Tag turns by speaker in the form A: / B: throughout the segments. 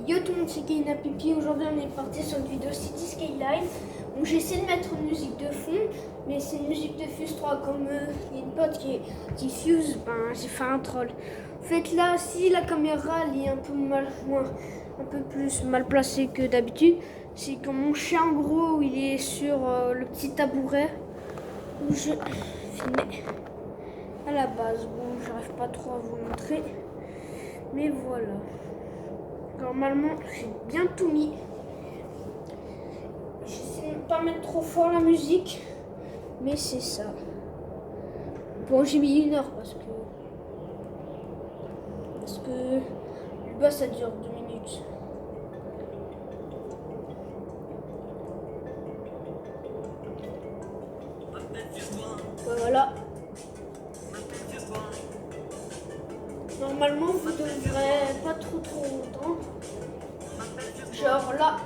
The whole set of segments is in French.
A: Yo tout le monde, c'est Kaina Pipi. Aujourd'hui on est parti sur une vidéo City Skyline. Donc j'essaie de mettre une musique de fond, mais c'est une musique de Fuse 3. Comme il y a une pote qui Fuse, ben j'ai fait un troll. En fait là, si la caméra elle est un peu plus mal placée que d'habitude, c'est que mon chien en gros il est sur le petit tabouret où je filmais à la base. Bon, j'arrive pas trop à vous montrer, mais voilà. Normalement, j'ai bien tout mis. J'essaie de ne pas mettre trop fort la musique, mais c'est ça. Bon, j'ai mis 1 heure parce que le bas ça dure 2 minutes. Voilà. Normalement, vous devrez pas trop longtemps. Genre là,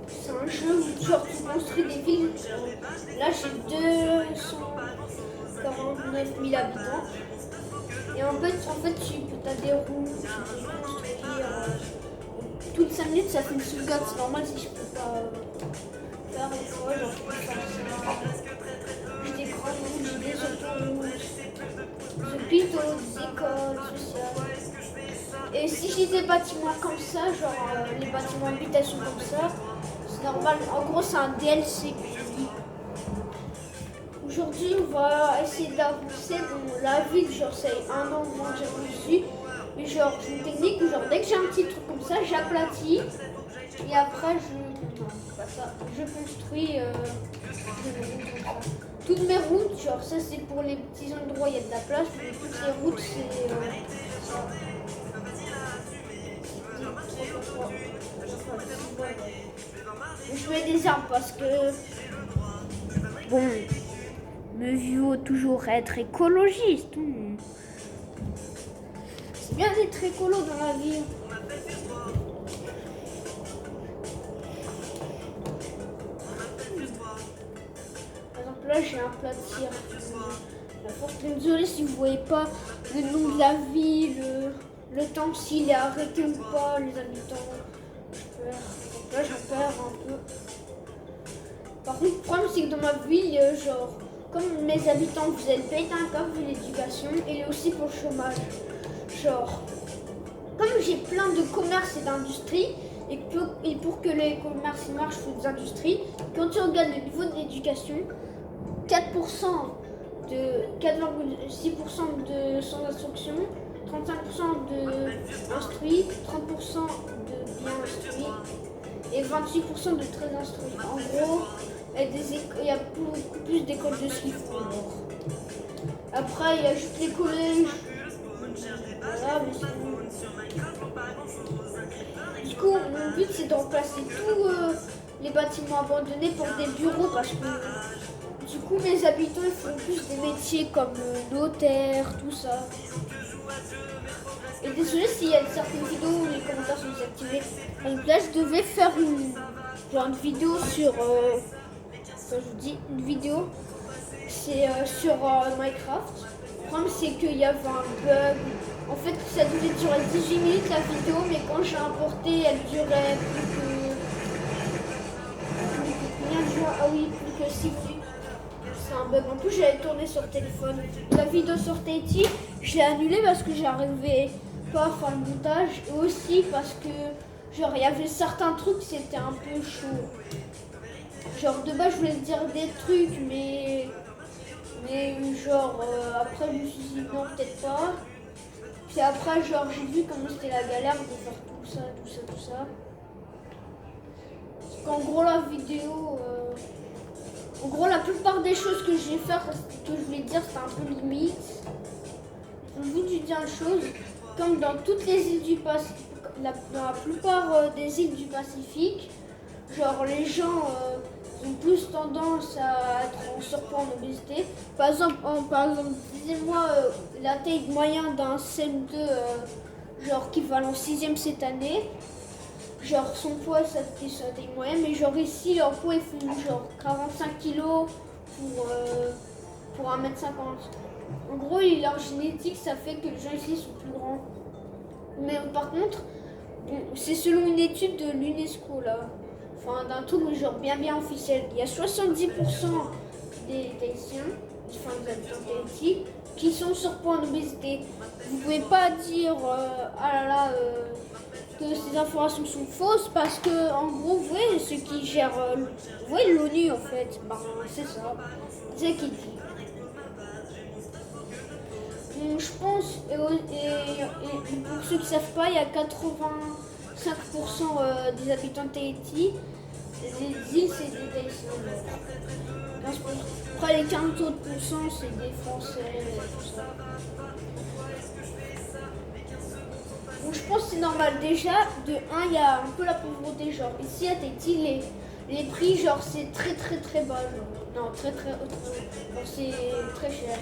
A: c'est un jeu où genre, tu construis des villes. Là, j'ai 249 000 habitants. Et en fait tu as des roues, tu peux construire. Toutes 5 minutes, ça fait une sauvegarde. C'est normal si je peux pas faire une fois. Genre, je peux faire ça. J'ai des grandes routes, j'ai des autoroutes, des hôpitaux, des écoles, sociales. Et si j'ai des bâtiments comme ça, genre les bâtiments d'habitation comme ça, c'est normal. En gros, c'est un DLC. Aujourd'hui, on va essayer d'avancer dans la ville. Genre, c'est 1 an moins que j'ai reçu. Mais genre, c'est une technique où, genre, dès que j'ai un petit truc comme ça, j'aplatis. Et après, je construis des routes comme ça. Toutes mes routes, genre, ça c'est pour les petits endroits, il y a de la place. Mais toutes les routes, c'est ça. Je mets des arbres parce que bon, mieux vaut toujours être écologiste. C'est bien d'être écolo dans la vie. Par exemple là j'ai un plat de tir. La force, désolé si vous voyez pas le nom de la ville, le temps s'il est arrêté ou pas, les habitants. Donc là j'en perds un peu. Par contre, le problème c'est que dans ma ville, genre, comme mes habitants, vous allez payer un cap de l'éducation et aussi pour le chômage. Genre, comme j'ai plein de commerces et d'industries, et pour que les commerces marchent, il faut des industries, quand tu regardes le niveau de l'éducation, 4,6% de sans instruction, 35% de instruits, 30% de bien instruits et 28% de très instruits. En gros, il y a beaucoup plus d'écoles de ce qu'il faut. Après, il y a juste les collèges. Voilà, mais c'est bon. Du coup, mon but c'est de remplacer tous les bâtiments abandonnés pour des bureaux parce que du coup, mes habitants ils font plus des métiers comme notaire, tout ça. Et désolé s'il y a certaines vidéos où les commentaires sont désactivés. Donc là, je devais faire une vidéo sur. Je vous dis, une vidéo. C'est sur Minecraft. Le problème, c'est qu'il y avait un bug. En fait, ça devait durer 18 minutes la vidéo, mais quand j'ai importé, elle durait plus que 6 minutes. C'est un bug. En plus, j'avais tourné sur téléphone. La vidéo sur Tahiti, je l'ai annulée parce que j'arrivais pas à faire le montage. Et aussi parce que, genre, il y avait certains trucs, c'était un peu chaud. Genre, de base, je voulais dire des trucs, mais genre, après, je me suis dit non, peut-être pas. Puis après, genre, j'ai vu comment c'était la galère de faire tout ça. Parce qu'en gros, la vidéo. En gros, la plupart des choses que je vais faire, que je voulais dire, c'était un peu limite. Je vous dis bien chose, comme dans toutes les îles du Pacifique, dans la plupart des îles du Pacifique, genre les gens ont plus tendance à être en surpoids, en obésité. Par exemple, disez-moi la taille moyenne d'un CM2, genre qui va en 6e cette année. Genre son poids ça fait sa taille moyenne, mais genre ici leur poids ils font genre 45 kg pour 1m50. En gros leur génétique ça fait que les gens ici sont plus grands. Mais par contre Bon, c'est selon une étude de l'UNESCO là. Enfin, d'un truc genre bien officiel. Il y a 70% des Tahitiens, enfin des habitants de Tahiti, qui sont surpoids en obésité. Vous pouvez pas dire ah là là que ces informations sont fausses parce que en gros, vous voyez ceux qui gèrent, vous voyez l'ONU en fait, ben c'est ça, c'est qui dit. Donc, je pense, et pour ceux qui savent pas, il y a 85% des habitants de Tahiti. Les îles, c'est des Tahitiens. 15%. Après, les 15 autres pourcents, c'est des Français, tout ça. Donc, je pense que c'est normal. Déjà, de 1, il y a un peu la pauvreté. Genre, ici à Tahiti, les prix, genre, c'est très bas. Genre. Non, très genre, c'est très cher.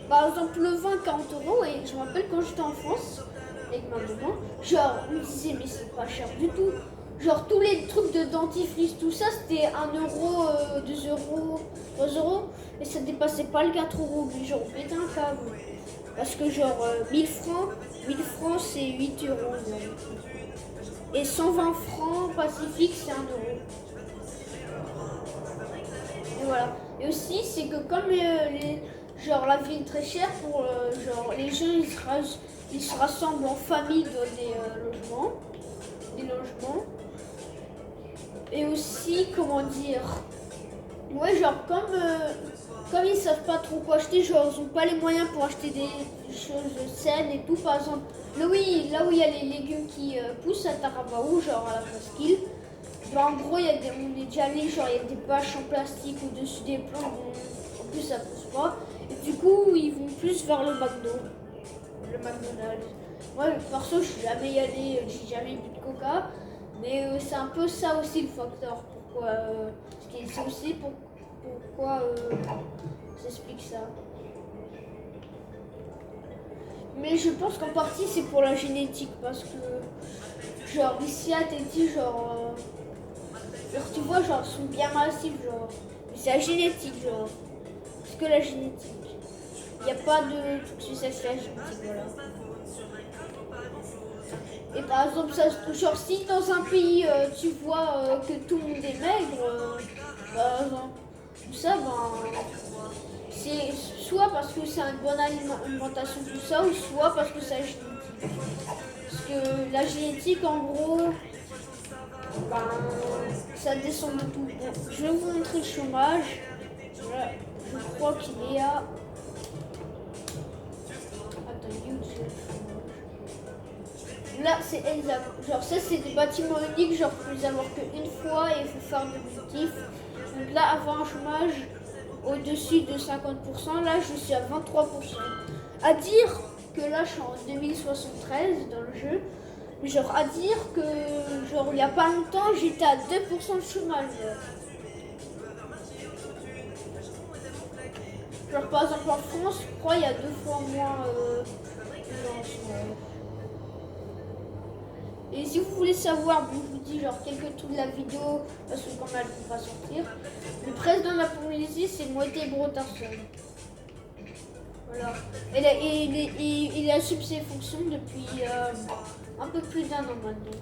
A: Par exemple, le vin, 40 €. Et je me rappelle quand j'étais en France, avec ma maman, genre, on me disait, mais c'est pas cher du tout. Genre tous les trucs de dentifrice, tout ça, c'était 1 €, 2 €, 3 €, et ça dépassait pas le 4 €. Mais genre, on pétait un câble. Parce que genre 1000 francs c'est 8 €. Et 120 francs Pacifique, c'est 1 €. Et voilà. Et aussi, c'est que comme genre la vie est très chère, pour genre les gens ils se rassemblent en famille dans des logements. Et aussi, comment dire, ouais, genre comme ils savent pas trop quoi acheter, genre ils ont pas les moyens pour acheter des choses saines et tout. Par exemple, là où il y a les légumes qui poussent à Tarabaou, genre à la presqu'île, bah, en gros on est déjà allé, genre il y a des bâches en plastique au-dessus des plantes, en plus ça pousse pas. Et du coup ils vont plus vers le McDonald's. Moi perso je suis jamais allé, j'ai jamais bu de coca. Mais c'est un peu ça aussi le facteur. Pourquoi c'est aussi pourquoi j'explique ça. Mais je pense qu'en partie c'est pour la génétique parce que genre ici à Tahiti genre tu vois genre ils sont bien massifs genre. Mais c'est la génétique genre. C'est que la génétique. Il n'y a pas de truc sur la génétique voilà. Et par exemple, genre si dans un pays tu vois que tout le monde est maigre, par exemple, tout ça, ben, c'est soit parce que c'est une bonne alimentation, tout ça, ou soit parce que c'est génétique. Parce que la génétique, en gros, ben, ça descend beaucoup. Bon, je vais vous montrer le chômage. Voilà, je crois qu'il est à. Attends, YouTube. Là, c'est exact. Genre, ça, c'est des bâtiments uniques. Genre, il faut les avoir qu'une fois et il faut faire des motifs. Donc là, avoir un chômage au-dessus de 50%, là, je suis à 23%. À dire que là, je suis en 2073 dans le jeu. Mais genre, à dire que, genre, il n'y a pas longtemps, j'étais à 2% de chômage. Genre, par exemple, en France, je crois, il y a 2 fois moins de gens en chômage. Et si vous voulez savoir, bon, je vous dis genre quelques trucs de la vidéo, parce que quand elle va sortir. Le président de la Polynésie, c'est Moïse Brotherson. Voilà. Il a assume ses fonctions depuis un peu plus d'1 an maintenant.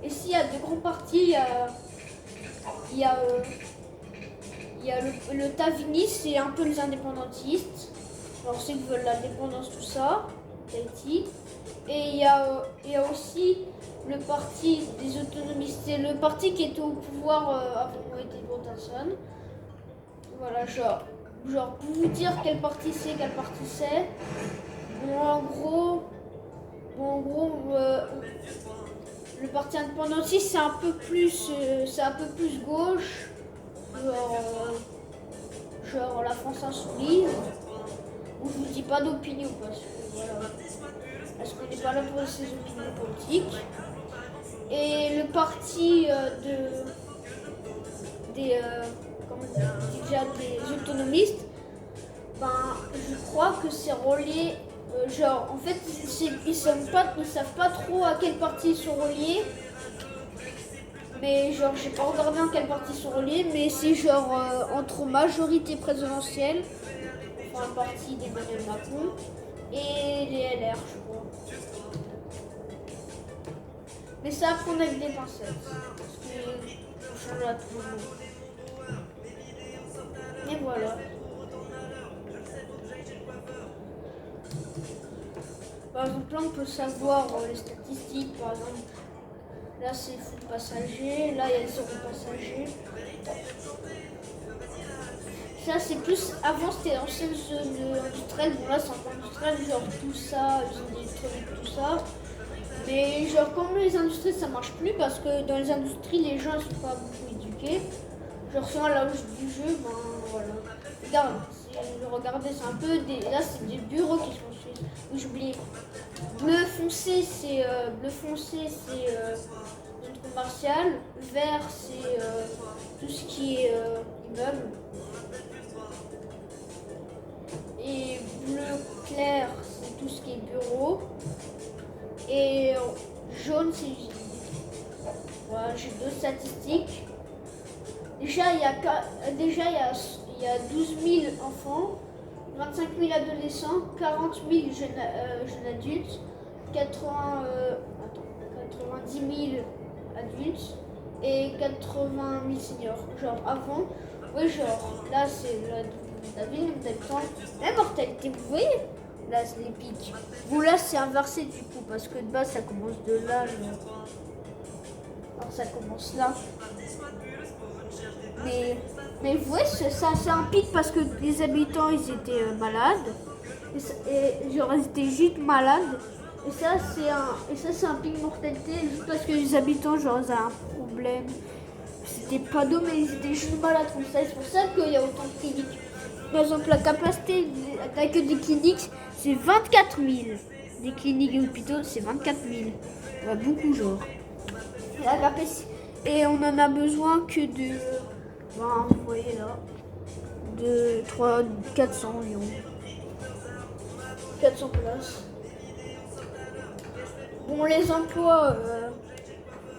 A: Et s'il y a de grands partis, il y a le Tavini, c'est un peu les indépendantistes. Alors ceux qui veulent l'indépendance, tout ça, Tahiti. Et il y a aussi le parti des autonomistes. C'est le parti qui était au pouvoir avant Moïse Brotherson. Voilà, genre pour vous dire quel parti c'est, Bon, en gros, le parti indépendantiste c'est un peu plus gauche, genre la France insoumise. Où je vous dis pas d'opinion parce qu'on n'est pas là pour ces opinions politiques. Et le parti des autonomistes, ben je crois que c'est relié. Genre en fait ils savent pas trop à quel parti ils sont reliés. Mais genre j'ai pas regardé en quel parti ils sont reliés, mais c'est genre entre majorité présidentielle, un parti d'Emmanuel Macron, et les LR, je crois. Mais ça à prendre avec des pincettes. Parce que change à tout moment. Et voilà. Par exemple, là on peut savoir les statistiques. Par exemple, là c'est full passager, là il y a 0 passager. Ça c'est plus, avant c'était ancienne zone industrielle, bon là c'est un peu industriel, genre tout ça, usine électronique, tout ça. Mais genre comme les industries ça marche plus parce que dans les industries les gens ne sont pas beaucoup éduqués. Genre souvent à l'âge du jeu, ben voilà. Regardez, c'est un peu des. Là c'est des bureaux qui sont construits. Oui, j'ai oublié. Bleu foncé c'est zone commerciale. Vert c'est tout ce qui est immeuble. Et bleu clair c'est tout ce qui est bureau. Et jaune c'est usine. Voilà, j'ai 2 statistiques. Déjà il y a 12 000 enfants, 25 000 adolescents, 40 000 jeunes adultes, 90 000 adultes et 80 000 seniors. Genre avant, oui, genre là c'est la ville d'habitants. La mortalité, vous voyez? Là c'est les pics. Bon là c'est inversé du coup parce que de base ça commence de là. Genre. Alors ça commence là. Mais vous voyez, ça c'est un pic parce que les habitants ils étaient malades. Et genre ils étaient juste malades. Et ça c'est un pic mortalité juste parce que les habitants genre ils avaient un problème. C'était pas d'eau mais ils étaient juste malades comme ça. C'est pour ça qu'il y a autant de cliniques. Par exemple la capacité d'accueil des cliniques c'est 24 000. Des cliniques et hôpitaux c'est 24 000. Ouais, beaucoup genre. La capacité. Et on en a besoin que de... Ben, vous voyez là, de 400 environ. 400 places. Bon, les emplois,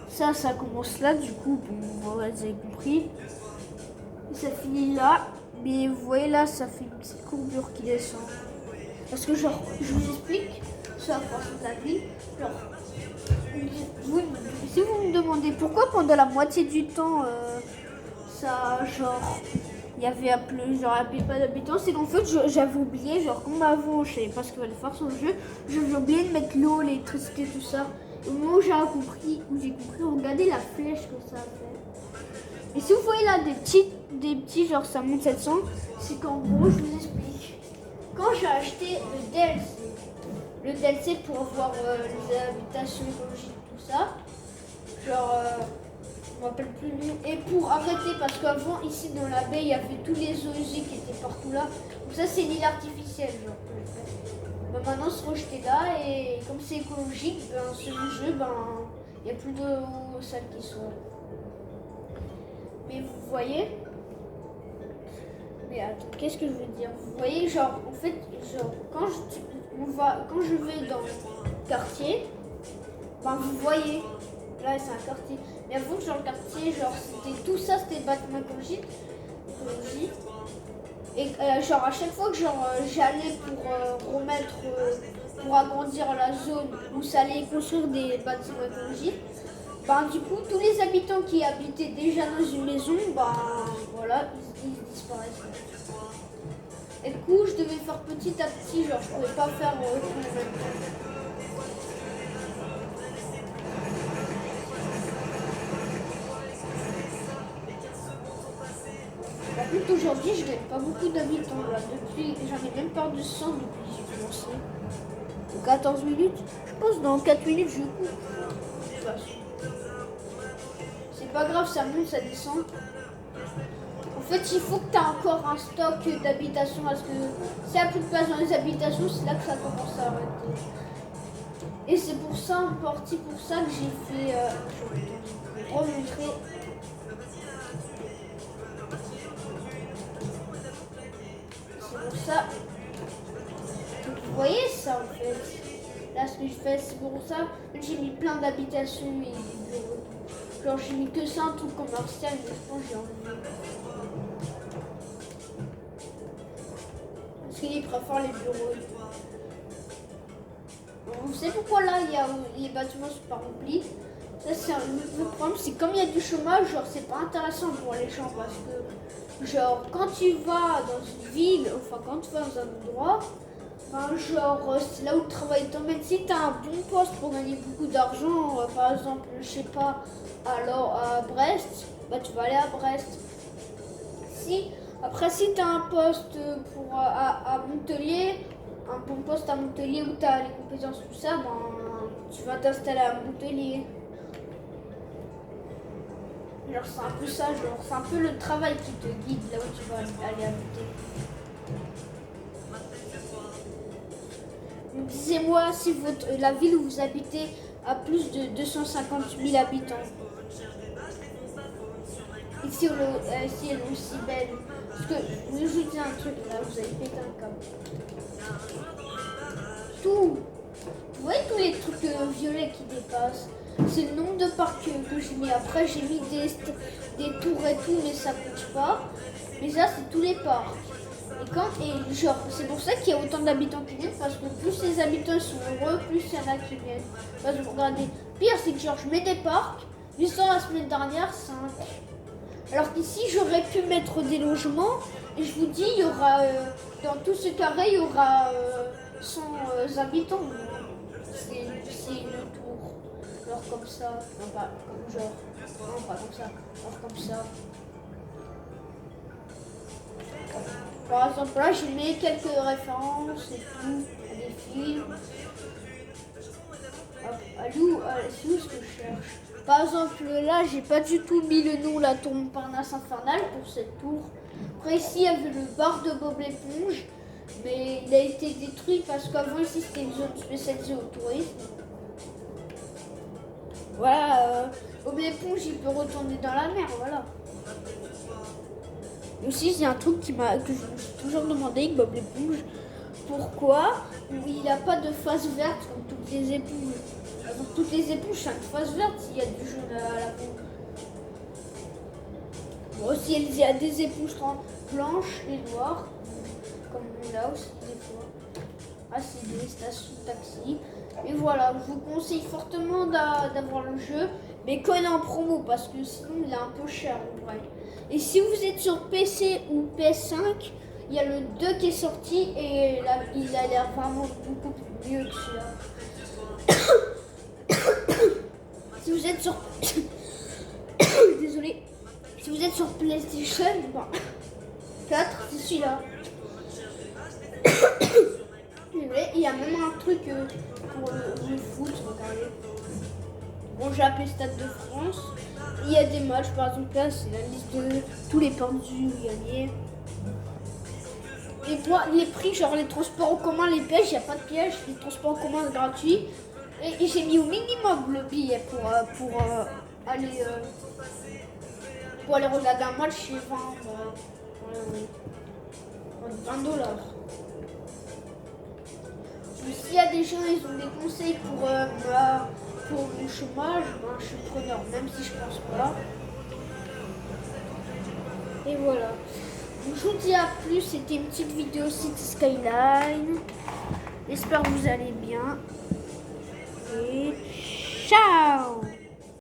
A: ça commence là, du coup, bon, vous avez compris. Et ça finit là, mais vous voyez là, ça fait une petite courbure qui descend. Parce que, genre, je vous explique, ça pour la vie, genre, si vous me demandez pourquoi pendant la moitié du temps, ça, genre, il y avait pas d'habitants, c'est qu'en fait j'avais oublié, genre comme avant je savais pas ce qu'il fallait faire sur le jeu, j'avais oublié de mettre l'eau, l'électricité, tout ça. Au moment où j'ai compris, regardez la flèche que ça a fait. Et si vous voyez là des petits genre ça monte 700, c'est qu'en gros je vous explique. Quand j'ai acheté le DLC pour voir les habitations écologiques, tout ça, genre je me rappelle plus lui. Et pour arrêter, parce qu'avant, ici dans la baie, il y avait tous les OEG qui étaient partout là. Donc ça, c'est l'île artificielle, genre, que j'ai fait. Ben, maintenant, se rejeter là, et comme c'est écologique, ben, ce jeu, ben, il n'y a plus de salles qui sont. Mais vous voyez. Mais attends, qu'est-ce que je veux dire? Vous voyez, genre, en fait, genre, quand je vais dans le quartier, ben, vous voyez. Là c'est un quartier. Mais avant genre le quartier, genre c'était tout ça, c'était bâtiment écologique. Et genre à chaque fois que j'allais pour remettre, pour agrandir la zone où ça allait construire des bâtiments écologiques, ben du coup tous les habitants qui habitaient déjà dans une maison, ben voilà, ils disparaissaient. Et du coup je devais faire petit à petit, genre je pouvais pas faire tout en même temps. Aujourd'hui, je n'ai pas beaucoup d'habitants là. J'en ai même pas de 100 depuis que j'ai commencé. 14 minutes. Je pense dans 4 minutes, je coupe. C'est pas grave, ça monte, ça descend. En fait, il faut que tu aies encore un stock d'habitations parce que s'il n'y a plus de place dans les habitations, c'est là que ça commence à arrêter. Et c'est pour ça, en partie pour ça que j'ai fait. Je vais remontrer. Ça, vous voyez ça en fait. Là ce que je fais c'est pour ça j'ai mis plein d'habitations et des bureaux. Genre j'ai mis que ça un truc commercial mais je pense que j'ai enlevé. Parce qu'il préfère les bureaux. vous savez pourquoi là il y a les bâtiments sont pas remplis? Ça c'est le problème, c'est comme il y a du chômage, genre c'est pas intéressant pour les gens parce que genre quand tu vas dans une ville, enfin quand tu vas dans un endroit, ben, genre c'est là où le travail t'emmène. Si tu as un bon poste pour gagner beaucoup d'argent, par exemple, je sais pas, alors à Brest, bah tu vas aller à Brest. Après, si tu as un poste à Montpellier, un bon poste à Montpellier où tu as les compétences, tout ça, ben, tu vas t'installer à Montpellier. Genre, c'est un peu ça, genre, c'est un peu le travail qui te guide là où tu vas aller habiter. Disez-moi si la ville où vous habitez a plus de 250 000 habitants. Et si elle est aussi belle. Parce que je vous dis un truc là, vous avez pété un câble. Vous voyez tous les trucs violets qui dépassent. C'est le nombre de parcs que j'ai mis. Après j'ai mis des tours et tout, mais ça coûte pas. Mais ça c'est tous les parcs. Et genre c'est pour ça qu'il y a autant d'habitants qui viennent, parce que plus les habitants sont heureux, plus il y en a qui viennent. Parce que vous regardez, pire c'est que genre je mets des parcs, juste la semaine dernière 5. Alors qu'ici j'aurais pu mettre des logements et je vous dis il y aura dans tout ce carré il y aura 100 habitants. C'est une tour. Genre comme ça. Non pas comme genre. Non pas comme ça. Genre comme ça. Par exemple là j'ai mis quelques références et tout à des films. C'est où ce que je cherche? Par exemple, là, j'ai pas du tout mis le nom La Tour Montparnasse Infernale pour cette tour. Après, ici, il y avait le bar de Bob l'éponge, mais il a été détruit parce qu'avant, ici, c'était une zone spécialisée au tourisme. Voilà, Bob l'éponge, il peut retourner dans la mer, voilà. Et aussi, il y a un truc que je me suis toujours demandé avec Bob l'éponge. Pourquoi il n'a pas de face verte comme toutes les éponges? Dans toutes les éponges, c'est une face verte s'il y a du jaune à la peau. Bon, aussi, il y a des éponges blanches et noires, comme là aussi des fois. Ah, c'est des stations de taxi. Et voilà, je vous conseille fortement d'avoir le jeu, mais quand il est en promo, parce que sinon il est un peu cher en vrai. Et si vous êtes sur PC ou PS5, il y a le 2 qui est sorti et là, il a l'air vraiment beaucoup mieux que celui-là. Si vous êtes sur... Désolé. Si vous êtes sur PlayStation, bon, 4, c'est celui-là. Il y a même un truc pour le foot, regardez. Bon, j'ai appelé Stade de France. Il y a des matchs, par exemple là, c'est la liste de tous les perdus gagnés. Et moi, les prix, genre les transports en commun, les pièges, il n'y a pas de pièges. Les transports en commun, c'est gratuit. Et j'ai mis au minimum le billet pour aller regarder un match chez 20 $. S'il y a des gens, ils ont des conseils pour le chômage, ben, je suis preneur, même si je pense pas. Et voilà. Donc, je vous dis à plus, c'était une petite vidéo City Skyline. J'espère que vous allez bien. Et ciao!